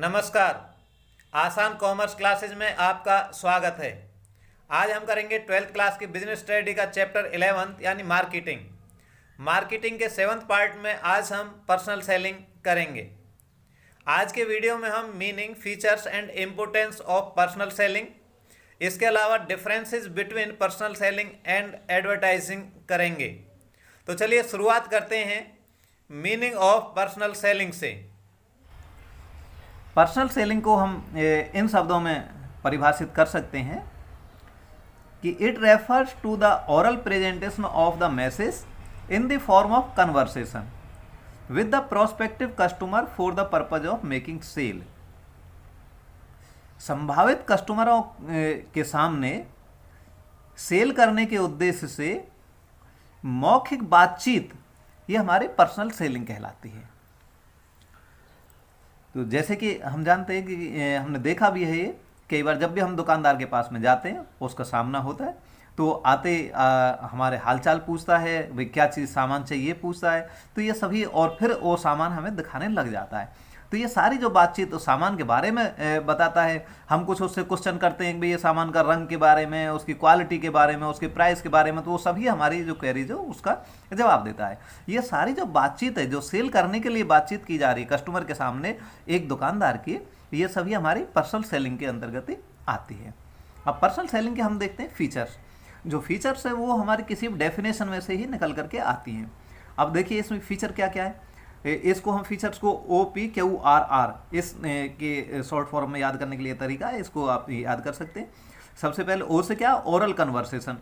नमस्कार। आसान commerce classes में आपका स्वागत है। आज हम करेंगे 12th क्लास की बिजनेस स्टडी का चैप्टर 11 यानी मार्केटिंग। मार्केटिंग के 7th पार्ट में आज हम पर्सनल सेलिंग करेंगे। आज के वीडियो में हम meaning, features and importance of personal selling, इसके अलावा differences between personal selling and advertising करेंगे। तो चलिए शुरुआत करते हैं मीनिंग ऑफ पर्सनल सेलिंग से। पर्सनल सेलिंग को हम इन शब्दों में परिभाषित कर सकते हैं कि it refers to the oral presentation of the message in the form of conversation with the prospective customer for the purpose of making sale. संभावित कस्टमरों के सामने सेल करने के उद्देश्य से मौखिक बातचीत, ये हमारी पर्सनल सेलिंग कहलाती है। तो जैसे कि हम जानते हैं कि हमने देखा भी है, ये कई बार जब भी हम दुकानदार के पास में जाते हैं, उसका सामना होता है, तो आते हमारे हालचाल पूछता है, भाई क्या चीज़ सामान चाहिए पूछता है, तो ये सभी, और फिर वो सामान हमें दिखाने लग जाता है। तो ये सारी जो बातचीत तो सामान के बारे में बताता है। हम कुछ उससे क्वेश्चन करते हैं कि भाई ये सामान का रंग के बारे में, उसकी क्वालिटी के बारे में, उसके प्राइस के बारे में, तो वो सभी हमारी जो क्वेरीज हो उसका जवाब देता है। ये सारी जो बातचीत है, जो सेल करने के लिए बातचीत की जा रही है कस्टमर के सामने एक दुकानदार की, ये सभी हमारी पर्सनल सेलिंग के अंतर्गत आती है। अब पर्सनल सेलिंग के हम देखते हैं फीचर्स। जो फीचर्स है वो हमारी किसी डेफिनेशन में से ही निकल करके आती हैं। अब देखिए इसमें फीचर क्या क्या है। इसको हम फीचर्स को OPQRR इस के शॉर्ट फॉर्म में याद करने के लिए तरीका है, इसको आप याद कर सकते हैं। सबसे पहले ओ से क्या, ओरल कन्वर्सेशन।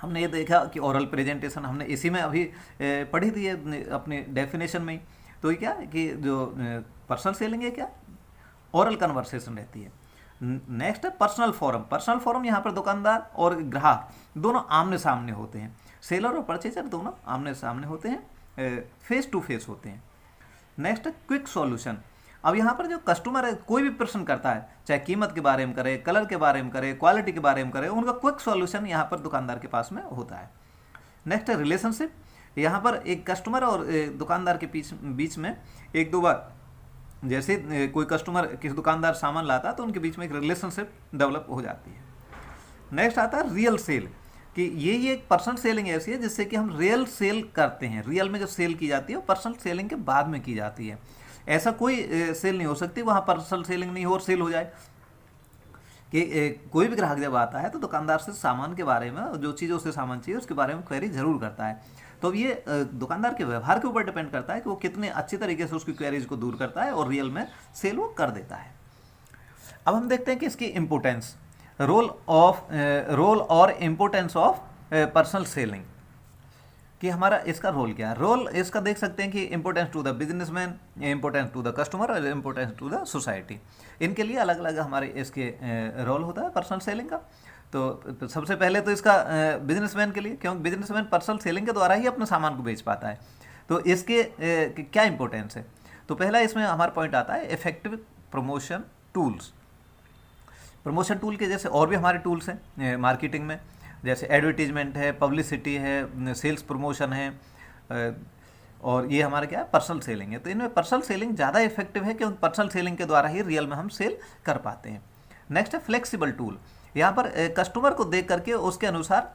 हमने ये देखा कि ओरल प्रेजेंटेशन हमने इसी में अभी पढ़ी थी अपने डेफिनेशन में ही। तो ये क्या कि जो पर्सनल सेलिंग है क्या, ओरल कन्वर्सेशन रहती है। नेक्स्ट है पर्सनल फोरम। पर्सनल फोरम यहाँ पर दुकानदार और ग्राहक दोनों आमने सामने होते हैं। सेलर और परचेजर दोनों आमने सामने होते हैं, फेस टू फेस होते हैं। नेक्स्ट है क्विक सॉल्यूशन। अब यहाँ पर जो कस्टमर है कोई भी प्रश्न करता है, चाहे कीमत के बारे में करे, कलर के बारे में करे, क्वालिटी के बारे में करे, उनका क्विक सॉल्यूशन यहाँ पर दुकानदार के पास में होता है। नेक्स्ट है रिलेशनशिप। यहाँ पर एक कस्टमर और दुकानदार के बीच में एक दो बार जैसे कोई कस्टमर किसी दुकानदार सामान लाता है तो उनके बीच में एक रिलेशनशिप डेवलप हो जाती है। नेक्स्ट आता है रियल सेल, कि ये एक पर्सनल सेलिंग ऐसी है जिससे कि हम रियल सेल करते हैं। रियल में जो सेल की जाती है वो पर्सनल सेलिंग के बाद में की जाती है। ऐसा कोई सेल नहीं हो सकती वहाँ पर्सनल सेलिंग नहीं हो और सेल हो जाए। कि कोई भी ग्राहक जब आता है तो दुकानदार से सामान के बारे में, जो चीज़ उसे सामान चाहिए उसके बारे में क्वेरी जरूर करता है। तो ये दुकानदार के व्यवहार के ऊपर डिपेंड करता है कि वो कितने अच्छी तरीके से उसकी क्वेरीज को दूर करता है और रियल में सेल वो कर देता है। अब हम देखते हैं कि इसकी इम्पोर्टेंस, रोल और इम्पोर्टेंस ऑफ पर्सनल सेलिंग, कि हमारा इसका रोल क्या है। रोल इसका देख सकते हैं कि importance to the businessman, importance to the customer और इम्पोर्टेंस टू द सोसाइटी। इनके लिए अलग अलग हमारे इसके रोल होता है पर्सनल सेलिंग का। तो सबसे पहले तो इसका बिजनेसमैन के लिए, क्योंकि बिजनेसमैन पर्सनल सेलिंग के द्वारा ही अपने सामान को बेच पाता है। तो इसके क्या इंपॉर्टेंस है। तो पहला इसमें हमारा पॉइंट आता है effective promotion tools. Promotion tool के जैसे और भी हमारे टूल्स हैं मार्केटिंग में, जैसे एडवर्टीजमेंट है, पब्लिसिटी है, सेल्स प्रमोशन है, और ये हमारा क्या है, पर्सनल सेलिंग है। तो इनमें पर्सनल सेलिंग ज़्यादा इफेक्टिव है क्योंकि पर्सनल सेलिंग के द्वारा ही रियल में हम सेल कर पाते हैं। नेक्स्ट है फ्लेक्सिबल टूल। यहाँ पर कस्टमर को देख करके उसके अनुसार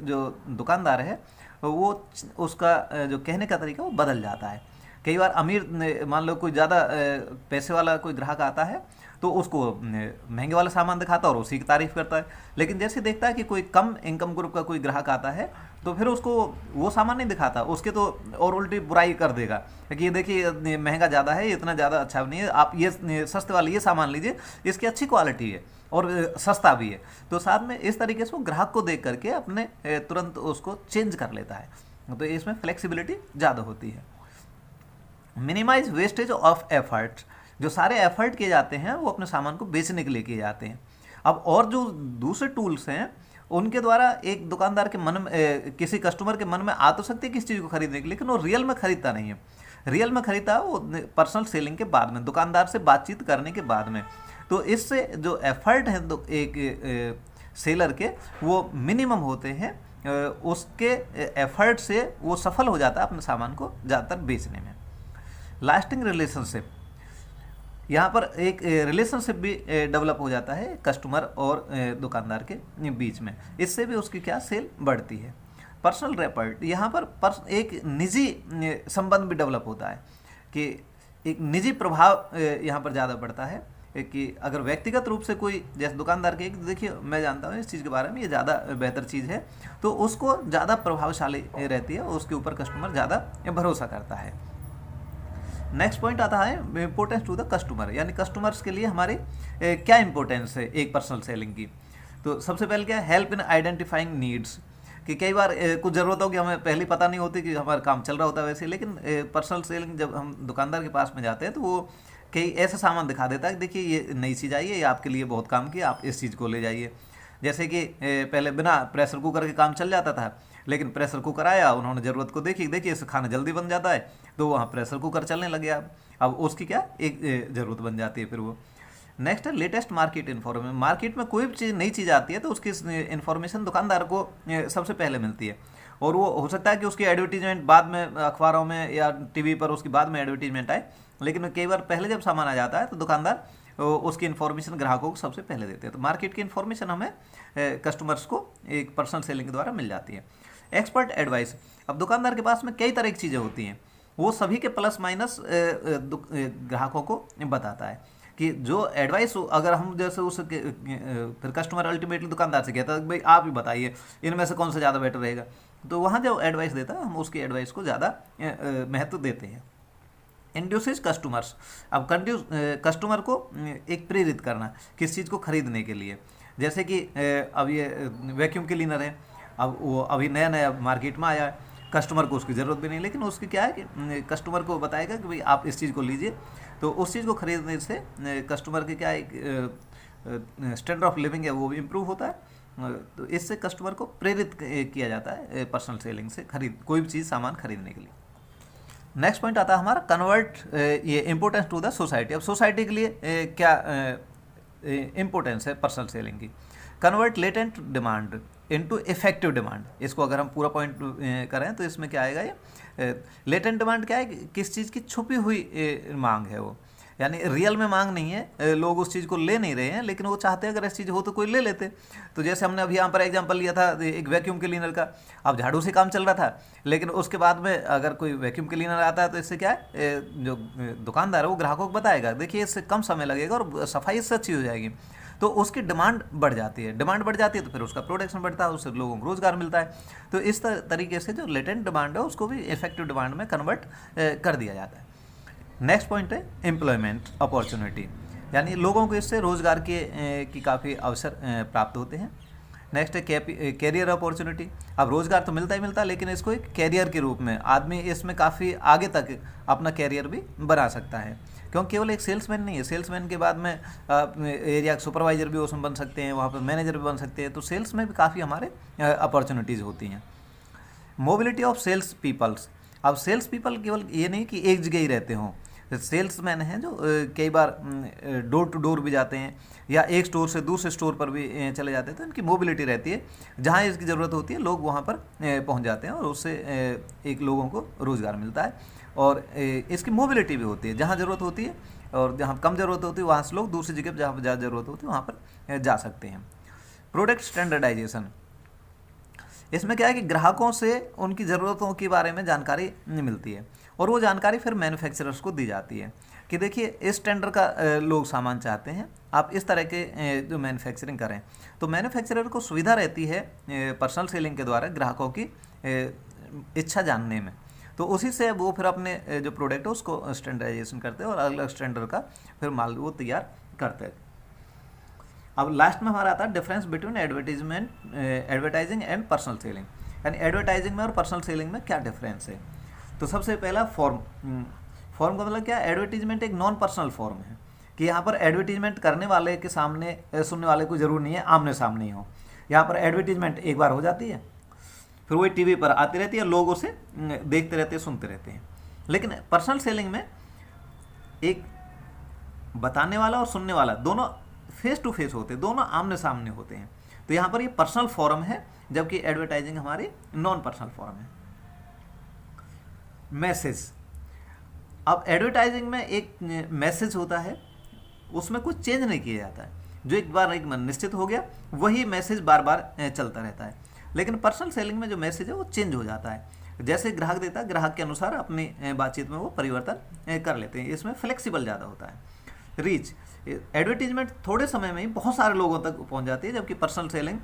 जो दुकानदार है वो उसका जो कहने का तरीका वो बदल जाता है। कई बार अमीर, मान लो कोई ज़्यादा पैसे वाला कोई ग्राहक आता है तो उसको महंगे वाला सामान दिखाता है और उसी की तारीफ करता है। लेकिन जैसे देखता है कि कोई कम इनकम ग्रुप का कोई ग्राहक आता है तो फिर उसको वो सामान नहीं दिखाता, उसके तो और उल्टी बुराई कर देगा कि ये देखिए महंगा ज़्यादा है, इतना ज़्यादा अच्छा नहीं है, आप ये सस्ते वाले ये सामान लीजिए, इसकी अच्छी क्वालिटी है और सस्ता भी है। तो साथ में इस तरीके से वो ग्राहक को देख करके अपने तुरंत उसको चेंज कर लेता है। तो इसमें फ्लेक्सिबिलिटी ज़्यादा होती है। Minimise wastage of effort. जो सारे एफर्ट किए जाते हैं वो अपने सामान को बेचने के लिए किए जाते हैं। अब और जो दूसरे टूल्स हैं उनके द्वारा एक दुकानदार के मन में, किसी कस्टमर के मन में आ तो सकती है किस चीज़ को खरीदने के लिए, लेकिन वो रियल में खरीदता नहीं है। रियल में खरीदता है वो पर्सनल सेलिंग के बाद में, दुकानदार से बातचीत करने के बाद में। तो इससे जो एफर्ट है एक सेलर के वो मिनिमम होते हैं, उसके एफर्ट से वो सफल हो जाता है अपने सामान को ज़्यादातर बेचने में। लास्टिंग रिलेशनशिप, यहाँ पर एक रिलेशनशिप भी डेवलप हो जाता है कस्टमर और दुकानदार के बीच में, इससे भी उसकी क्या सेल बढ़ती है। पर्सनल रैपर, यहाँ पर एक निजी संबंध भी डेवलप होता है कि एक निजी प्रभाव यहाँ पर ज़्यादा पड़ता है कि अगर व्यक्तिगत रूप से कोई, जैसे दुकानदार के, देखिए मैं जानता हूँ इस चीज़ के बारे में, ये ज़्यादा बेहतर चीज़ है, तो उसको ज़्यादा प्रभावशाली रहती है, उसके ऊपर कस्टमर ज़्यादा भरोसा करता है। नेक्स्ट पॉइंट आता है इम्पोर्टेंस टू द कस्टमर, यानी कस्टमर्स के लिए हमारी क्या इंपॉर्टेंस है एक पर्सनल सेलिंग की। तो सबसे पहले क्या है, हेल्प इन आइडेंटिफाइंग नीड्स, कि कई बार कुछ ज़रूरतों की हमें पहले पता नहीं होती कि हमारा काम चल रहा होता है वैसे, लेकिन पर्सनल सेलिंग जब हम दुकानदार के पास में जाते हैं तो वो कई ऐसा सामान दिखा देता है कि देखिए ये नई चीज़ आई है, ये आपके लिए बहुत काम की, आप इस चीज़ को ले जाइए। जैसे कि पहले बिना प्रेशर कुकर के काम चल जाता था, लेकिन प्रेशर कुकर आया, उन्होंने ज़रूरत को देखी, देखिए इससे खाना जल्दी बन जाता है, तो वहाँ प्रेशर कुकर चलने लग गया। अब उसकी क्या एक ज़रूरत बन जाती है फिर वो। नेक्स्ट है लेटेस्ट मार्केट इन्फॉर्मेशन, मार्केट में कोई भी चीज़ नई चीज़ आती है तो उसकी इन्फॉर्मेशन दुकानदार को सबसे पहले मिलती है, और वो हो सकता है कि उसकी एडवर्टीजमेंट बाद में अखबारों में या टीवी पर उसकी बाद में एडवर्टीजमेंट आए, लेकिन कई बार पहले जब सामान आ जाता है तो दुकानदार उसकी इन्फॉर्मेशन ग्राहकों को सबसे पहले देते हैं। तो मार्केट की इन्फॉर्मेशन हमें कस्टमर्स को एक पर्सनल सेलिंग के द्वारा मिल जाती है। एक्सपर्ट एडवाइस, अब दुकानदार के पास में कई तरह की चीज़ें होती हैं, वो सभी के प्लस माइनस ग्राहकों को बताता है कि जो एडवाइस अगर हम जैसे उस फिर कस्टमर अल्टीमेटली दुकानदार से कहता है भाई आप ही बताइए इनमें से कौन सा ज़्यादा बेटर रहेगा, तो वहाँ जो एडवाइस देता है हम उसकी एडवाइस को ज़्यादा महत्व देते हैं। इंड्यूसेज कस्टमर्स, अब कस्टमर को एक प्रेरित करना किस चीज़ को खरीदने के लिए, जैसे कि अब ये वैक्यूम क्लीनर है, अब वो अभी नया नया मार्केट में आया है, कस्टमर को उसकी ज़रूरत भी नहीं, लेकिन उसकी क्या है कि कस्टमर को बताएगा कि भाई आप इस चीज़ को लीजिए, तो उस चीज़ को खरीदने से कस्टमर के क्या एक स्टैंडर्ड ऑफ लिविंग है वो भी इम्प्रूव होता है। तो इससे कस्टमर को प्रेरित किया जाता है पर्सनल सेलिंग से कोई भी चीज़ सामान खरीदने के लिए। नेक्स्ट पॉइंट आता है हमारा कन्वर्ट, ये इम्पोर्टेंस टू द सोसाइटी। अब सोसाइटी के लिए क्या इम्पोर्टेंस है पर्सनल सेलिंग की, convert latent demand into effective demand. इसको अगर हम पूरा पॉइंट करें तो इसमें क्या आएगा, ये लेटेंट डिमांड क्या है, किस चीज़ की छुपी हुई मांग है वो, यानी रियल में मांग नहीं है, लोग उस चीज़ को ले नहीं रहे हैं, लेकिन वो चाहते हैं अगर ऐसी चीज़ हो तो कोई ले लेते। तो जैसे हमने अभी यहाँ पर एग्जांपल लिया था एक वैक्यूम क्लीनर का, अब झाड़ू से काम चल रहा था, लेकिन उसके बाद में अगर कोई वैक्यूम क्लीनर आता है तो इससे क्या है, जो दुकानदार है वो ग्राहकों को बताएगा देखिए इससे कम समय लगेगा और सफाई इससे अच्छी हो जाएगी, तो उसकी डिमांड बढ़ जाती है। डिमांड बढ़ जाती है तो फिर उसका प्रोडक्शन बढ़ता है, उससे लोगों को रोजगार मिलता है। तो इस तरीके से जो लेटेंट डिमांड है उसको भी इफेक्टिव डिमांड में कन्वर्ट कर दिया जाता है। नेक्स्ट पॉइंट है एम्प्लॉयमेंट अपॉर्चुनिटी, यानी लोगों को इससे रोजगार की काफ़ी अवसर प्राप्त होते हैं। नेक्स्ट है कैरियर अपॉर्चुनिटी, अब रोजगार तो मिलता ही मिलता है, लेकिन इसको एक कैरियर के रूप में आदमी इसमें काफ़ी आगे तक अपना कैरियर भी बना सकता है, क्योंकि केवल एक सेल्समैन नहीं है, सेल्समैन के बाद में एरिया सुपरवाइजर भी उसमें बन सकते हैं, वहाँ पर मैनेजर भी बन सकते हैं, तो सेल्स में भी काफ़ी हमारे अपॉर्चुनिटीज़ होती हैं। मोबिलिटी ऑफ सेल्स पीपल्स, अब सेल्स पीपल केवल ये नहीं कि एक जगह ही रहते हों, सेल्समैन हैं जो कई बार डोर टू डोर भी जाते हैं या एक स्टोर से दूसरे स्टोर पर भी चले जाते हैं, तो इनकी मोबिलिटी रहती है, जहाँ इसकी ज़रूरत होती है लोग वहाँ पर पहुँच जाते हैं और उससे एक लोगों को रोज़गार मिलता है, और इसकी मोबिलिटी भी होती है, जहाँ ज़रूरत होती है और जहाँ कम ज़रूरत होती है वहाँ से लोग दूसरी जगह जहाँ पर ज़्यादा ज़रूरत होती है वहाँ पर जा सकते हैं। प्रोडक्ट स्टैंडर्डाइजेशन, इसमें क्या है कि ग्राहकों से उनकी ज़रूरतों के बारे में जानकारी मिलती है और वो जानकारी फिर मैन्युफैक्चरर्स को दी जाती है कि देखिए इस टेंडर का लोग सामान चाहते हैं, आप इस तरह के जो मैन्युफैक्चरिंग करें, तो मैन्युफैक्चरर को सुविधा रहती है पर्सनल सेलिंग के द्वारा ग्राहकों की इच्छा जानने में, तो उसी से वो फिर अपने जो प्रोडक्ट है उसको स्टैंडर्डाइजेशन करते हैं और अलग अलग स्टैंडर्ड का फिर माल वो तैयार करते हैं। अब लास्ट में हमारा आता है difference between advertising and personal selling, यानी एडवर्टाइजिंग में और पर्सनल सेलिंग में क्या डिफरेंस है। तो सबसे पहला फॉर्म का मतलब क्या, एडवर्टीजमेंट एक नॉन पर्सनल फॉर्म है कि यहाँ पर एडवर्टीजमेंट करने वाले के सामने सुनने वाले को जरूर नहीं है आमने सामने ही हो, यहाँ पर एडवर्टीजमेंट एक बार हो जाती है फिर वही टीवी पर आती रहती है, लोग उसे देखते रहते हैं सुनते रहते हैं। लेकिन पर्सनल सेलिंग में एक बताने वाला और सुनने वाला दोनों फेस टू फेस होते हैं, दोनों आमने सामने होते हैं, तो यहाँ पर ये पर्सनल फॉर्म है, जबकि एडवर्टाइजिंग हमारी नॉन पर्सनल फॉर्म है। मैसेज, अब एडवर्टाइजिंग में एक मैसेज होता है उसमें कुछ चेंज नहीं किया जाता है। जो एक बार एक मन निश्चित हो गया वही मैसेज बार बार चलता रहता है। लेकिन पर्सनल सेलिंग में जो मैसेज है वो चेंज हो जाता है, जैसे ग्राहक देता है ग्राहक के अनुसार अपनी बातचीत में वो परिवर्तन कर लेते हैं। इसमें फ्लेक्सिबल ज़्यादा होता है। रीच, एडवर्टीजमेंट थोड़े समय में ही बहुत सारे लोगों तक पहुंच जाती है, जबकि पर्सनल सेलिंग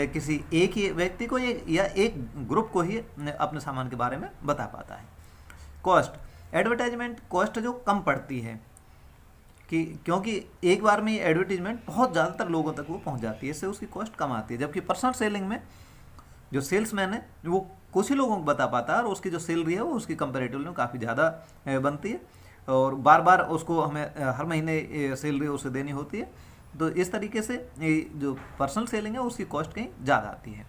किसी एक ही व्यक्ति को या एक ग्रुप को ही अपने सामान के बारे में बता पाता है। कॉस्ट, एडवर्टाइजमेंट कॉस्ट जो कम पड़ती है कि क्योंकि एक बार में ये एडवर्टीजमेंट बहुत ज़्यादातर लोगों तक वो पहुंच जाती है, इससे उसकी कॉस्ट कम आती है। जबकि पर्सनल सेलिंग में जो सेल्समैन है वो कुछ ही लोगों को बता पाता है और उसकी जो सैलरी है वो उसकी कंपेरेटिवली में काफ़ी ज़्यादा बनती है और बार बार उसको हमें हर महीने सैलरी उसे देनी होती है। तो इस तरीके से जो पर्सनल सेलिंग है उसकी कॉस्ट कहीं ज़्यादा आती है।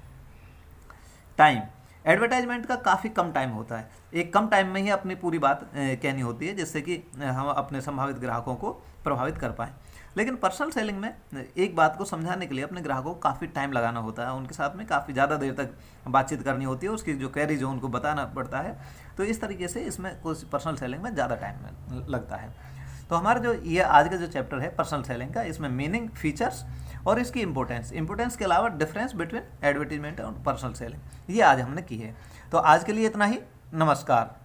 टाइम, एडवर्टाइजमेंट का काफ़ी कम टाइम होता है, एक कम टाइम में ही अपनी पूरी बात कहनी होती है जिससे कि हम अपने संभावित ग्राहकों को प्रभावित कर पाएँ। लेकिन पर्सनल सेलिंग में एक बात को समझाने के लिए अपने ग्राहकों को काफ़ी टाइम लगाना होता है, उनके साथ में काफ़ी ज़्यादा देर तक बातचीत करनी होती है, उसकी जो क्वेरी जो उनको बताना पड़ता है। तो इस तरीके से इसमें कुछ पर्सनल सेलिंग में ज़्यादा टाइम लगता है। तो हमारा जो ये आज का जो चैप्टर है पर्सनल सेलिंग का, इसमें मीनिंग, फीचर्स और इसकी इंपॉर्टेंस के अलावा डिफरेंस बिटवीन एडवर्टीजमेंट और पर्सनल सेलिंग ये आज हमने की है। तो आज के लिए इतना ही। नमस्कार।